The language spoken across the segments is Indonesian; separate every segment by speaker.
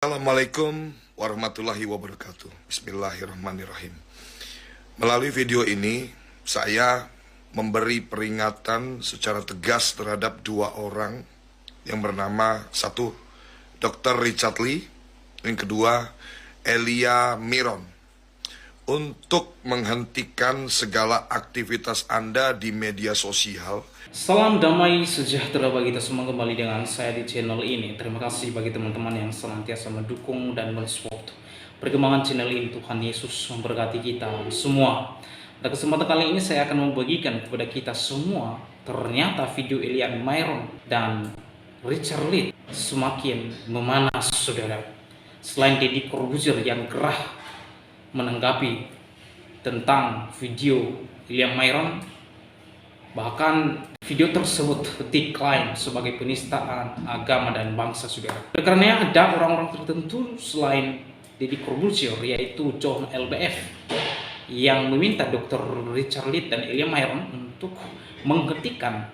Speaker 1: Assalamualaikum warahmatullahi wabarakatuh. Bismillahirrahmanirrahim. Melalui video ini, saya memberi peringatan secara tegas terhadap dua orang yang bernama satu, Dr. Richard Lee, yang kedua, Elia Miron, untuk menghentikan segala aktivitas Anda di media sosial.
Speaker 2: Salam damai sejahtera bagi kita semua, kembali dengan saya di channel ini. Terima kasih bagi teman-teman yang senantiasa mendukung dan mensupport perkembangan channel ini. Tuhan Yesus memberkati kita semua. Pada kesempatan kali ini saya akan membagikan kepada kita semua, ternyata video Elia Miron dan Richard Lee semakin memanas, saudara. Selain Deddy Corbuzier yang gerah menanggapi tentang video Elia Miron, bahkan video tersebut diklaim sebagai penistaan agama dan bangsa, saudara. Karena ada orang-orang tertentu selain Deddy Corbuzier, yaitu John LBF, yang meminta Dr. Richard Lee dan Elia Miron untuk menghentikan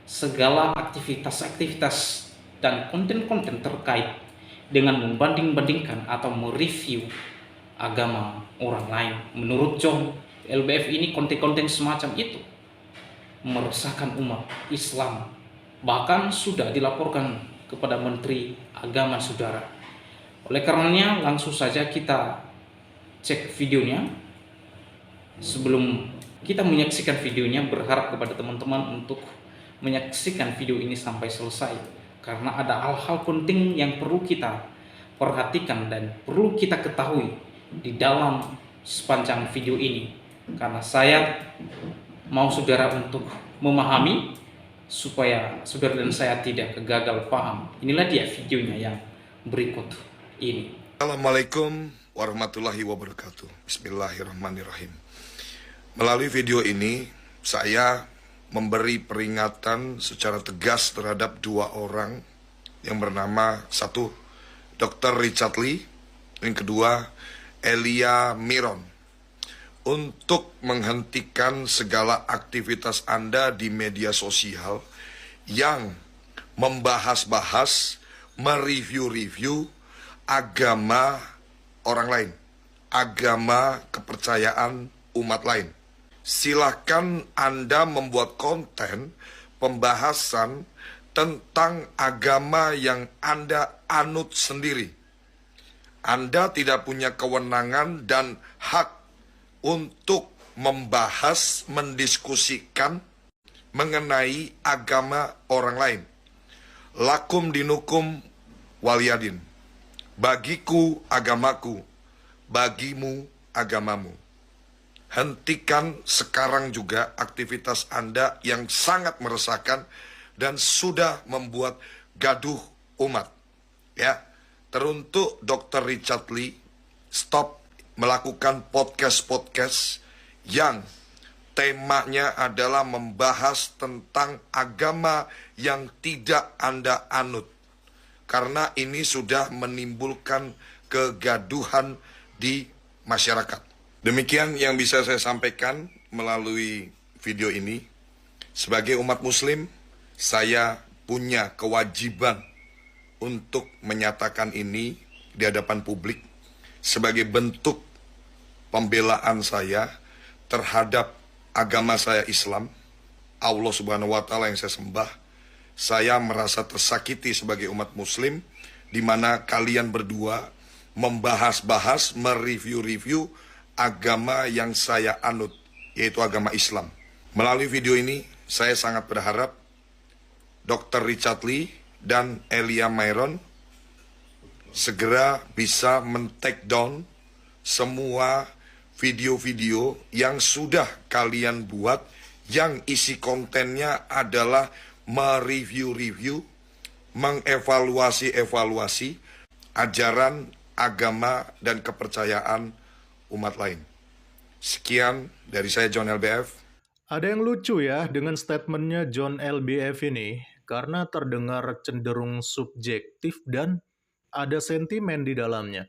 Speaker 2: segala aktivitas-aktivitas dan konten-konten terkait dengan membanding-bandingkan atau mereview agama orang lain. Menurut John LBF ini, konten-konten semacam itu meresahkan umat Islam, bahkan sudah dilaporkan kepada Menteri Agama, saudara. Oleh karenanya langsung saja kita cek videonya. Sebelum kita menyaksikan videonya, berharap kepada teman-teman untuk menyaksikan video ini sampai selesai, karena ada hal-hal penting yang perlu kita perhatikan dan perlu kita ketahui di dalam sepanjang video ini. Karena saya mau saudara untuk memahami supaya saudara dan saya tidak gagal paham. Inilah dia videonya yang berikut ini.
Speaker 1: Assalamualaikum warahmatullahi wabarakatuh. Bismillahirrahmanirrahim. Melalui video ini, saya memberi peringatan secara tegas terhadap dua orang yang bernama satu, Dr. Richard Lee, yang kedua, Elia Miron, untuk menghentikan segala aktivitas Anda di media sosial yang membahas-bahas, mereview-review agama orang lain, agama kepercayaan umat lain. Silakan Anda membuat konten pembahasan tentang agama yang Anda anut sendiri. Anda tidak punya kewenangan dan hak untuk membahas, mendiskusikan mengenai agama orang lain. Lakum dinukum waliyadin. Bagiku agamaku, bagimu agamamu. Hentikan sekarang juga aktivitas Anda yang sangat meresahkan dan sudah membuat gaduh umat. Ya, teruntuk Dr. Richard Lee, stop melakukan podcast-podcast yang temanya adalah membahas tentang agama yang tidak Anda anut. Karena ini sudah menimbulkan kegaduhan di masyarakat. Demikian yang bisa saya sampaikan melalui video ini. Sebagai umat muslim, saya punya kewajiban untuk menyatakan ini di hadapan publik sebagai bentuk pembelaan saya terhadap agama saya Islam, Allah Subhanahu wa Ta'ala yang saya sembah. Saya merasa tersakiti sebagai umat muslim di mana kalian berdua membahas-bahas, mereview-review agama yang saya anut, yaitu agama Islam. Melalui video ini, saya sangat berharap Dr. Richard Lee dan Elia Miron segera bisa men-take down semua video-video yang sudah kalian buat yang isi kontennya adalah mereview-review, mengevaluasi-evaluasi ajaran agama dan kepercayaan umat lain. Sekian dari saya, John LBF.
Speaker 3: Ada yang lucu ya dengan statementnya John LBF ini, karena terdengar cenderung subjektif dan ada sentimen di dalamnya.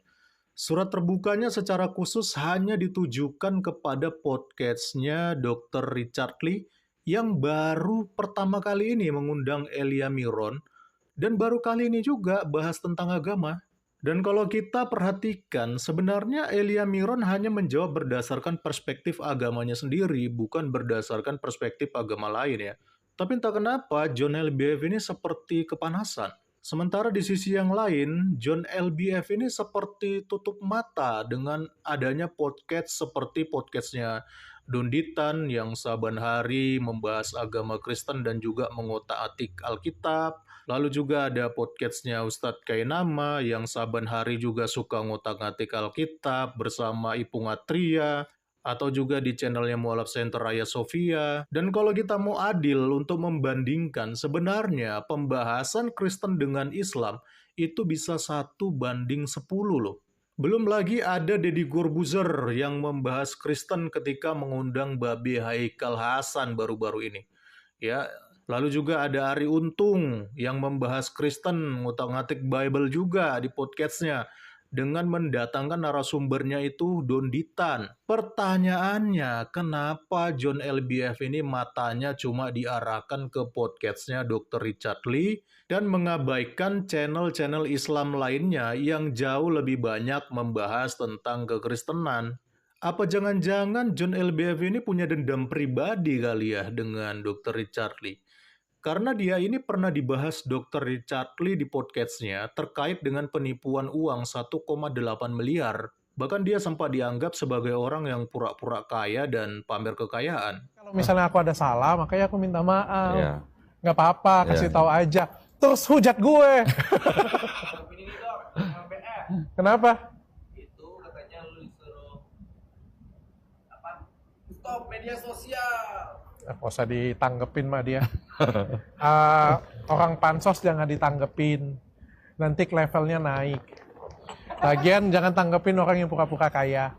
Speaker 3: Surat terbukanya secara khusus hanya ditujukan kepada podcastnya Dr. Richard Lee yang baru pertama kali ini mengundang Elia Miron dan baru kali ini juga bahas tentang agama. Dan kalau kita perhatikan, sebenarnya Elia Miron hanya menjawab berdasarkan perspektif agamanya sendiri, bukan berdasarkan perspektif agama lain ya. Tapi entah kenapa John LBF ini seperti kepanasan. Sementara di sisi yang lain, John LBF ini seperti tutup mata dengan adanya podcast seperti podcastnya Donditan yang saban hari membahas agama Kristen dan juga mengotak-atik Alkitab. Lalu juga ada podcastnya Ustadz Kainama yang saban hari juga suka ngotak-ngatik Alkitab bersama Ipung Atria, atau juga di channelnya Mualaf Center Raya Sofia. Dan kalau kita mau adil untuk membandingkan, sebenarnya pembahasan Kristen dengan Islam itu bisa 1:10 loh. Belum lagi ada Deddy Corbuzier yang membahas Kristen ketika mengundang Babe Haikal Hasan baru-baru ini. Ya, lalu juga ada Ari Untung yang membahas Kristen, ngutak-ngatik Bible juga di podcastnya dengan mendatangkan narasumbernya itu Donditan. Pertanyaannya, kenapa John LBF ini matanya cuma diarahkan ke podcastnya Dr. Richard Lee dan mengabaikan channel-channel Islam lainnya yang jauh lebih banyak membahas tentang kekristenan? Apa jangan-jangan John LBF ini punya dendam pribadi kali ya dengan Dr. Richard Lee? Karena dia ini pernah dibahas Dr. Richard Lee di podcastnya terkait dengan penipuan uang 1,8 miliar. Bahkan dia sempat dianggap sebagai orang yang pura-pura kaya dan pamer kekayaan.
Speaker 4: Kalau misalnya aku ada salah, makanya aku minta maaf.
Speaker 5: Iya.
Speaker 4: Nggak apa-apa, kasih tahu aja. Terus hujat gue. Kenapa?
Speaker 6: Itu katanya lu disuruh stop media sosial.
Speaker 4: Nggak usah ditanggepin mah dia. Orang pansos jangan ditanggepin. Nanti levelnya naik. Lagian jangan tanggepin orang yang pura-pura kaya.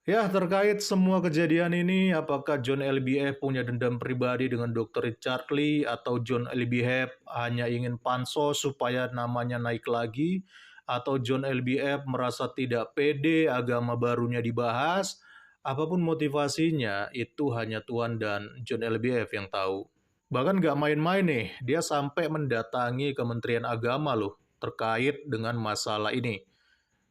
Speaker 3: Ya, terkait semua kejadian ini, apakah John LBF punya dendam pribadi dengan Dr. Richard Lee atau John LBF hanya ingin pansos supaya namanya naik lagi, atau John LBF merasa tidak pede agama barunya dibahas? Apapun motivasinya, itu hanya Tuhan dan John LBF yang tahu. Bahkan gak main-main nih, dia sampai mendatangi Kementerian Agama loh terkait dengan masalah ini.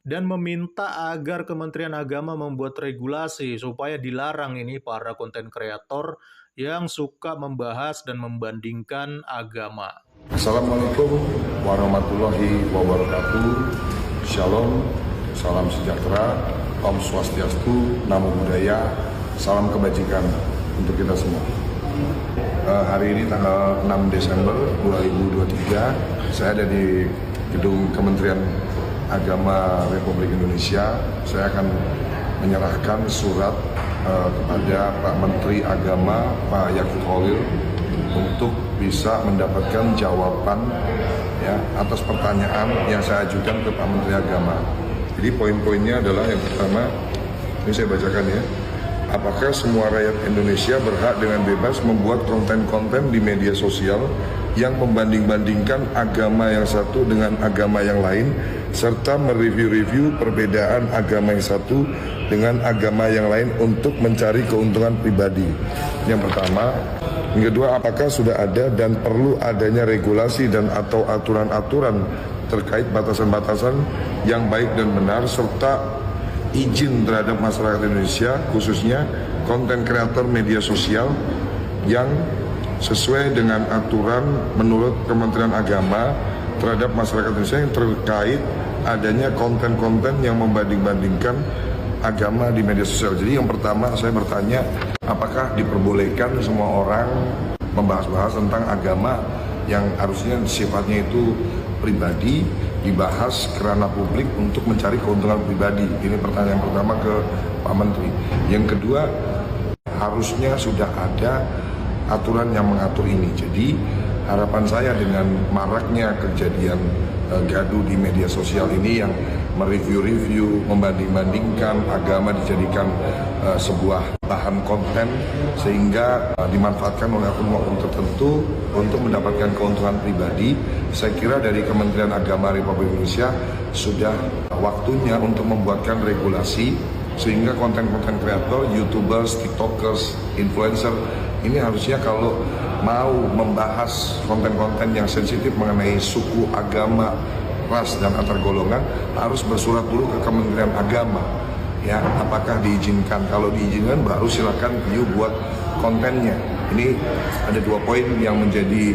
Speaker 3: Dan meminta agar Kementerian Agama membuat regulasi supaya dilarang ini para konten kreator yang suka membahas dan membandingkan agama.
Speaker 1: Assalamualaikum warahmatullahi wabarakatuh. Shalom, salam sejahtera, Om Swastiastu, Namo Buddhaya, salam kebajikan untuk kita semua. Hari ini tanggal 6 Desember 2023, saya ada di gedung Kementerian Agama Republik Indonesia. Saya akan menyerahkan surat kepada Pak Menteri Agama, Pak Yakut Holil, untuk bisa mendapatkan jawaban ya atas pertanyaan yang saya ajukan ke Pak Menteri Agama. Jadi poin-poinnya adalah yang pertama, ini saya bacakan ya. Apakah semua rakyat Indonesia berhak dengan bebas membuat konten-konten di media sosial yang membanding-bandingkan agama yang satu dengan agama yang lain, serta mereview-review perbedaan agama yang satu dengan agama yang lain untuk mencari keuntungan pribadi? Yang pertama. Yang kedua, apakah sudah ada dan perlu adanya regulasi dan atau aturan-aturan terkait batasan-batasan yang baik dan benar, serta izin terhadap masyarakat Indonesia, khususnya konten kreator media sosial yang sesuai dengan aturan menurut Kementerian Agama terhadap masyarakat Indonesia yang terkait adanya konten-konten yang membanding-bandingkan agama di media sosial. Jadi yang pertama saya bertanya, apakah diperbolehkan semua orang membahas-bahas tentang agama yang harusnya sifatnya itu pribadi, dibahas ke ranah publik untuk mencari keuntungan pribadi? Ini pertanyaan pertama ke Pak Menteri. Yang kedua, harusnya sudah ada aturan yang mengatur ini. Jadi harapan saya dengan maraknya kejadian gaduh di media sosial ini yang mereview-review, membanding-bandingkan agama dijadikan sebuah bahan konten sehingga dimanfaatkan oleh akun-akun tertentu untuk mendapatkan keuntungan pribadi. Saya kira dari Kementerian Agama Republik Indonesia sudah waktunya untuk membuatkan regulasi sehingga konten-konten kreator, YouTubers, TikTokers, influencer ini harusnya kalau mau membahas konten-konten yang sensitif mengenai suku, agama, ras dan antar golongan harus bersurat dulu ke Kementerian Agama. Ya, apakah diizinkan? Kalau diizinkan baru silakan view buat kontennya. Ini ada 2 poin yang menjadi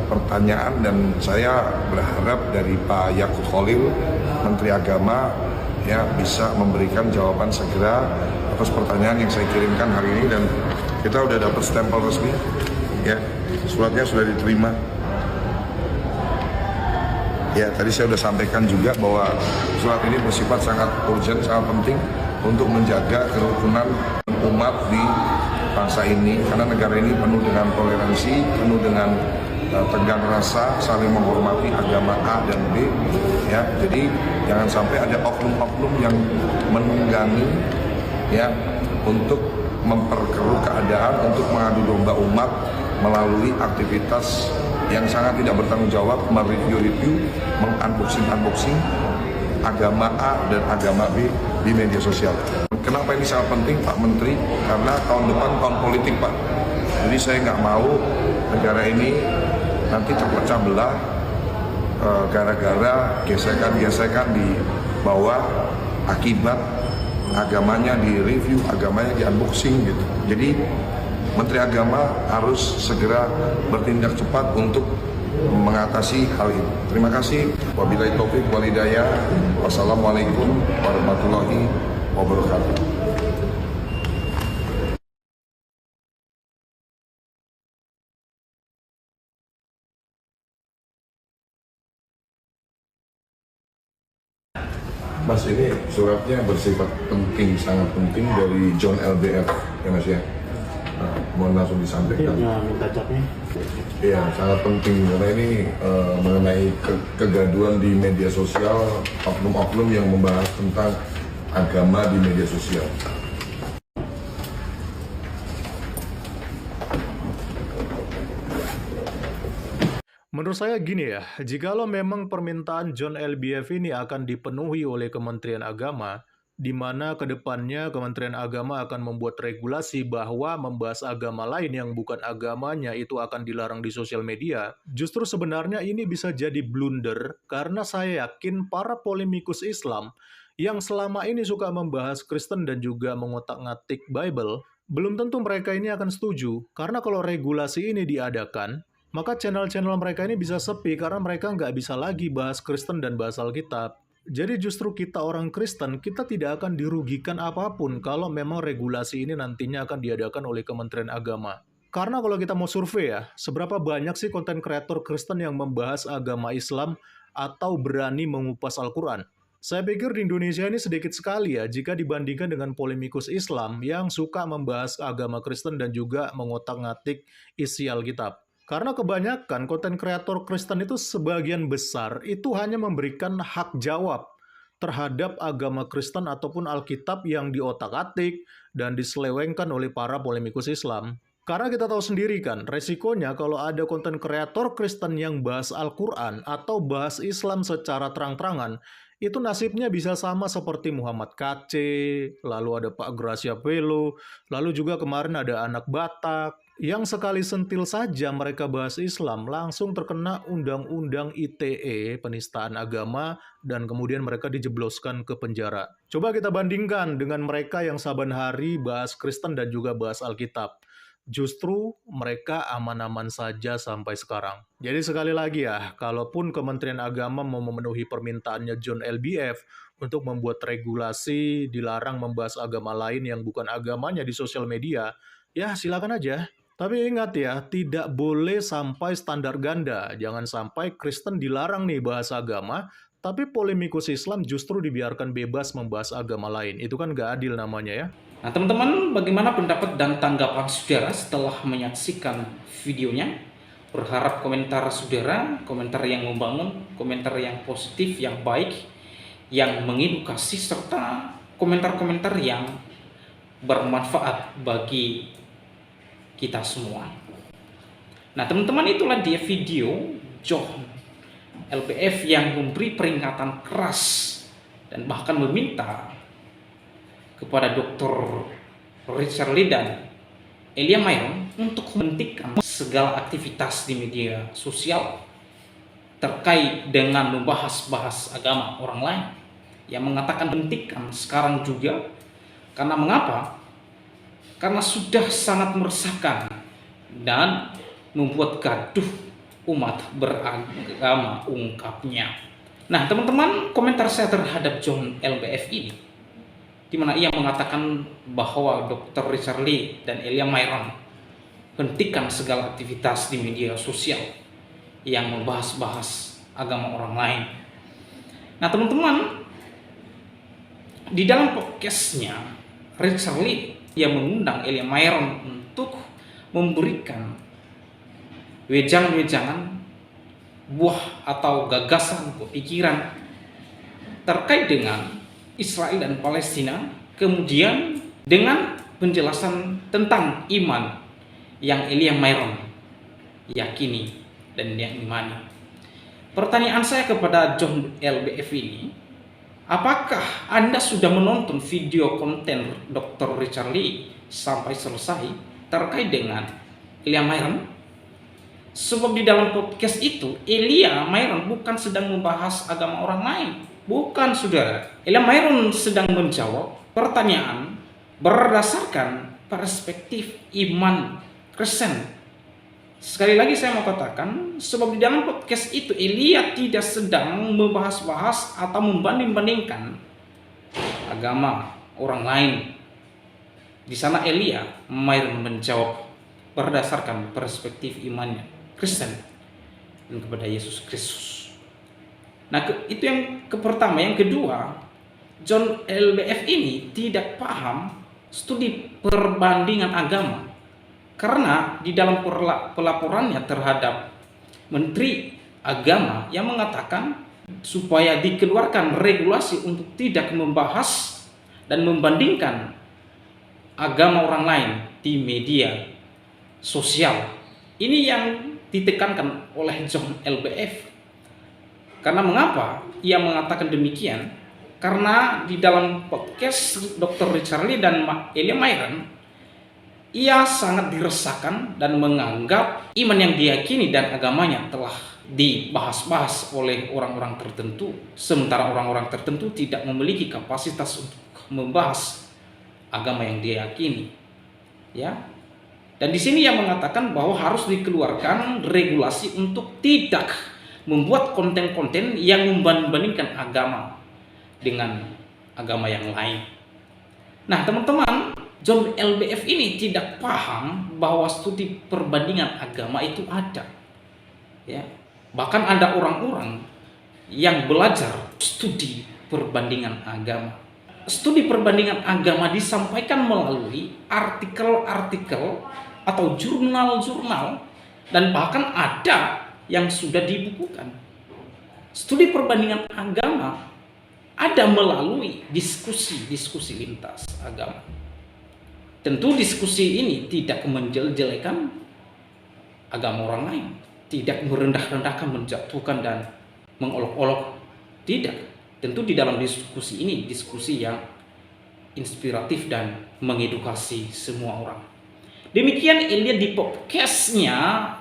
Speaker 1: pertanyaan, dan saya berharap dari Pak Yakut Khalil, Menteri Agama, ya bisa memberikan jawaban segera atas pertanyaan yang saya kirimkan hari ini, dan kita udah dapat stempel resmi, ya suratnya sudah diterima. Ya, tadi saya sudah sampaikan juga bahwa surat ini bersifat sangat urgent, sangat penting untuk menjaga kerukunan umat di bangsa ini, karena negara ini penuh dengan toleransi, penuh dengan tegang rasa, saling menghormati agama A dan B. Ya, jadi jangan sampai ada oknum-oknum yang menunggangi, ya, untuk memperkeruh keadaan, untuk mengadu domba umat melalui aktivitas yang sangat tidak bertanggung jawab, mereview, mengunboxing agama A dan agama B di media sosial. Kenapa ini sangat penting, Pak Menteri? Karena tahun depan tahun politik, Pak. Jadi saya nggak mau negara ini nanti terpecah belah gara-gara gesekan-gesekan di bawah akibat agamanya di-review, agamanya di-unboxing gitu. Jadi Menteri Agama harus segera bertindak cepat untuk mengatasi hal ini. Terima kasih. Wabillahi taufik wal hidayah. Wassalamualaikum warahmatullahi wabarakatuh. Mas, ini suratnya bersifat penting, sangat penting dari John LBF, ya Mas ya. Nah, mohon langsung disampaikan.
Speaker 5: Minta capnya.
Speaker 1: Iya, sangat penting karena ini mengenai kegaduhan di media sosial, oknum-oknum yang membahas tentang agama di media sosial.
Speaker 3: Menurut saya gini ya, jikalau memang permintaan John LBF ini akan dipenuhi oleh Kementerian Agama, di mana kedepannya Kementerian Agama akan membuat regulasi bahwa membahas agama lain yang bukan agamanya itu akan dilarang di sosial media. Justru sebenarnya ini bisa jadi blunder karena saya yakin para polemikus Islam yang selama ini suka membahas Kristen dan juga mengotak-ngatik Bible, belum tentu mereka ini akan setuju. Karena kalau regulasi ini diadakan, maka channel-channel mereka ini bisa sepi karena mereka nggak bisa lagi bahas Kristen dan bahas Alkitab. Jadi justru kita orang Kristen, kita tidak akan dirugikan apapun kalau memang regulasi ini nantinya akan diadakan oleh Kementerian Agama. Karena kalau kita mau survei ya, seberapa banyak sih konten kreator Kristen yang membahas agama Islam atau berani mengupas Al-Quran? Saya pikir di Indonesia ini sedikit sekali ya, jika dibandingkan dengan polemikus Islam yang suka membahas agama Kristen dan juga mengotak-ngatik isi Alkitab. Karena kebanyakan konten kreator Kristen itu sebagian besar itu hanya memberikan hak jawab terhadap agama Kristen ataupun Alkitab yang diotak-atik dan diselewengkan oleh para polemikus Islam. Karena kita tahu sendiri kan, resikonya kalau ada konten kreator Kristen yang bahas Al-Quran atau bahas Islam secara terang-terangan, itu nasibnya bisa sama seperti Muhammad KC, lalu ada Pak Gracia Velo, lalu juga kemarin ada anak Batak, yang sekali sentil saja mereka bahas Islam, langsung terkena Undang-Undang ITE, penistaan agama, dan kemudian mereka dijebloskan ke penjara. Coba kita bandingkan dengan mereka yang saban hari bahas Kristen dan juga bahas Alkitab. Justru mereka aman-aman saja sampai sekarang. Jadi sekali lagi ya, kalaupun Kementerian Agama mau memenuhi permintaannya John LBF untuk membuat regulasi dilarang membahas agama lain yang bukan agamanya di sosial media, ya silakan aja. Tapi ingat ya, tidak boleh sampai standar ganda. Jangan sampai Kristen dilarang nih bahas agama, tapi polemikus Islam justru dibiarkan bebas membahas agama lain. Itu kan gak adil namanya ya.
Speaker 2: Nah teman-teman, bagaimana pendapat dan tanggapan saudara setelah menyaksikan videonya? Berharap komentar saudara, komentar yang membangun, komentar yang positif, yang baik, yang mengedukasi, serta komentar-komentar yang bermanfaat bagi kita semua. Nah teman-teman, itulah dia video John LBF yang memberi peringatan keras dan bahkan meminta kepada Dr. Richard Lee dan Elia Mayron untuk menghentikan segala aktivitas di media sosial terkait dengan membahas-bahas agama orang lain, yang mengatakan hentikan sekarang juga. Karena mengapa? Karena sudah sangat meresahkan dan membuat gaduh umat beragama, ungkapnya. Nah teman-teman, komentar saya terhadap John LBF ini, di mana ia mengatakan bahwa Dr. Richard Lee dan Elia Myron hentikan segala aktivitas di media sosial yang membahas-bahas agama orang lain. Nah teman-teman, di dalam podcastnya Richard Lee, ia mengundang Elia Myron untuk memberikan wejangan-wejangan, buah atau gagasan, pikiran terkait dengan Israel dan Palestina, kemudian dengan penjelasan tentang iman yang Elia Myron yakini dan yang imani. Pertanyaan saya kepada John LBF ini, apakah Anda sudah menonton video konten Dr. Richard Lee sampai selesai terkait dengan Elia Myron? Sebab di dalam podcast itu Elia Myron bukan sedang membahas agama orang lain. Bukan, saudara. Elia Myron sedang menjawab pertanyaan berdasarkan perspektif iman Kristen. Sekali lagi saya mau katakan, sebab di dalam podcast itu Elia tidak sedang membahas-bahas atau membanding-bandingkan agama orang lain. Di sana Elia Myron menjawab berdasarkan perspektif imannya Kristen dan kepada Yesus Kristus. Nah, itu yang pertama. Yang kedua, John LBF ini tidak paham studi perbandingan agama. Karena di dalam pelaporannya terhadap Menteri Agama yang mengatakan supaya dikeluarkan regulasi untuk tidak membahas dan membandingkan agama orang lain di media sosial. Ini yang ditekankan oleh John LBF. Karena mengapa ia mengatakan demikian? Karena di dalam podcast Dr. Richard Lee dan Elia Myron, ia sangat diresahkan dan menganggap iman yang diyakini dan agamanya telah dibahas-bahas oleh orang-orang tertentu, sementara orang-orang tertentu tidak memiliki kapasitas untuk membahas agama yang diyakini. Ya. Dan di sini ia mengatakan bahwa harus dikeluarkan regulasi untuk tidak membuat konten-konten yang membandingkan agama dengan agama yang lain. Nah, teman-teman, John LBF ini tidak paham bahwa studi perbandingan agama itu ada. Ya. Bahkan ada orang-orang yang belajar studi perbandingan agama. Studi perbandingan agama disampaikan melalui artikel-artikel atau jurnal-jurnal, dan bahkan ada yang sudah dibukukan. Studi perbandingan agama ada melalui diskusi-diskusi lintas agama. Tentu diskusi ini tidak menjelek-jelekan agama orang lain, tidak merendah-rendahkan, menjatuhkan dan mengolok-olok. Tidak. Tentu di dalam diskusi ini diskusi yang inspiratif dan mengedukasi semua orang. Demikian Elia di podcastnya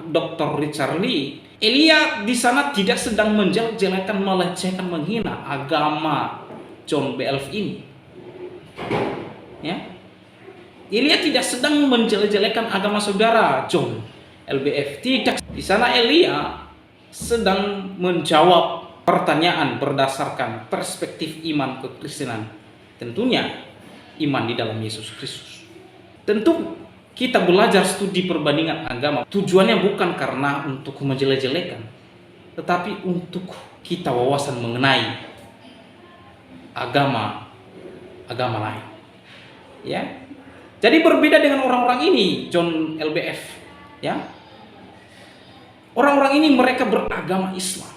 Speaker 2: Dr. Richard Lee. Elia di sana tidak sedang menjelek-jelekan, melecehkan, menghina agama John BLF ini. Ya. Elia tidak sedang menjelek-jelekan agama saudara John LBF. Tidak. Di sana Elia sedang menjawab pertanyaan berdasarkan perspektif iman kekristenan. Tentunya iman di dalam Yesus Kristus. Tentu kita belajar studi perbandingan agama tujuannya bukan karena untuk menjelek-jelekan, tetapi untuk kita wawasan mengenai agama lain. Ya. Jadi berbeda dengan orang-orang ini, John LBF, ya. Orang-orang ini mereka beragama Islam,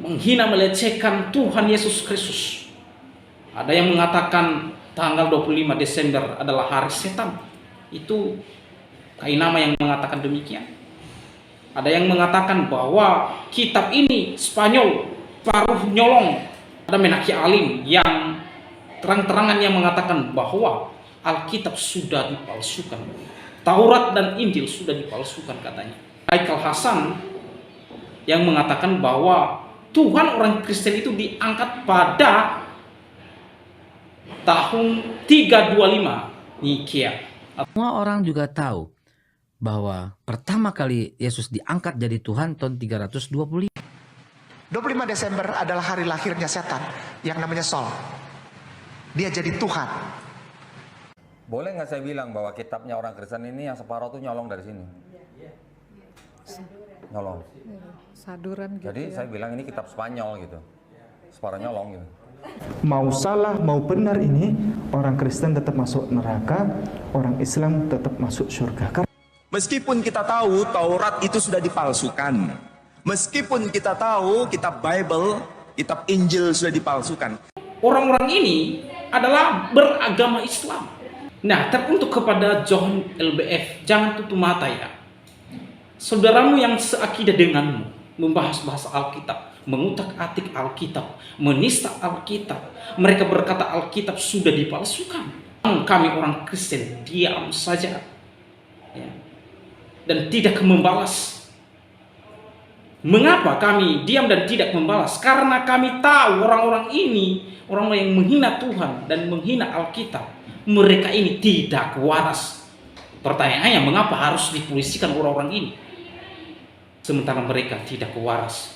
Speaker 2: menghina, melecehkan Tuhan Yesus Kristus. Ada yang mengatakan tanggal 25 Desember adalah hari setan. Itu Kainama yang mengatakan demikian. Ada yang mengatakan bahwa kitab ini Spanyol, paruh nyolong. Ada Menaki Alim yang terang-terangan yang mengatakan bahwa Alkitab sudah dipalsukan, Taurat dan Injil sudah dipalsukan katanya. Haikal Hasan yang mengatakan bahwa Tuhan orang Kristen itu diangkat pada tahun 325 Nikea.
Speaker 5: Semua orang juga tahu bahwa pertama kali Yesus diangkat jadi Tuhan tahun 325.
Speaker 7: 25 Desember adalah hari lahirnya setan yang namanya Sol. Dia jadi Tuhan.
Speaker 8: Boleh nggak saya bilang bahwa kitabnya orang Kristen ini yang separuh tuh nyolong dari sini? Nyolong.
Speaker 9: Saduran gitu.
Speaker 8: Jadi
Speaker 9: ya.
Speaker 8: saya bilang ini kitab Spanyol gitu. Separuh nyolong gitu.
Speaker 10: Mau salah mau benar ini, orang Kristen tetap masuk neraka, orang Islam tetap masuk surga.
Speaker 11: Meskipun kita tahu Taurat itu sudah dipalsukan, meskipun kita tahu kitab Bible, kitab Injil sudah dipalsukan.
Speaker 2: Orang-orang ini adalah beragama Islam. Nah, teruntuk kepada John LBF, jangan tutup mata ya. Saudaramu yang seakidah denganmu membahas bahasa Alkitab, mengutak-atik Alkitab, menista Alkitab. Mereka berkata Alkitab sudah dipalsukan. Kami orang Kristen diam saja. Ya. Dan tidak membalas. Mengapa kami diam dan tidak membalas? Karena kami tahu orang-orang ini, orang yang menghina Tuhan dan menghina Alkitab, mereka ini tidak waras. Pertanyaannya, mengapa harus dipolisikan orang-orang ini? Sementara mereka tidak waras.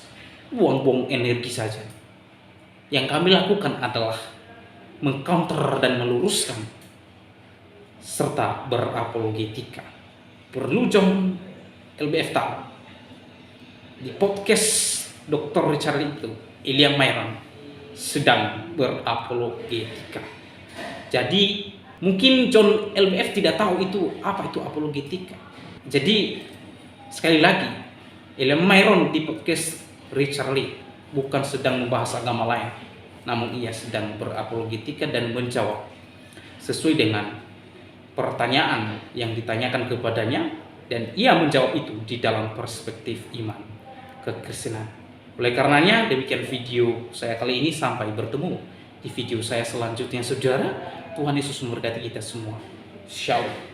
Speaker 2: Buang-buang energi saja. Yang kami lakukan adalah mengcounter dan meluruskan serta berapologetika. Perlu John LBF tahu, di podcast Dr. Richard itu, William Myron sedang berapologetika. Jadi mungkin John LBF tidak tahu itu apa itu apologetika. Jadi sekali lagi, William Myron di podcast Richard Lee bukan sedang membahas agama lain, namun ia sedang berapologetika dan menjawab sesuai dengan pertanyaan yang ditanyakan kepadanya, dan ia menjawab itu di dalam perspektif iman kekristenan. Oleh karenanya demikian video saya kali ini, sampai bertemu di video saya selanjutnya saudara. Tuhan Yesus memberkati kita semua. Shalom.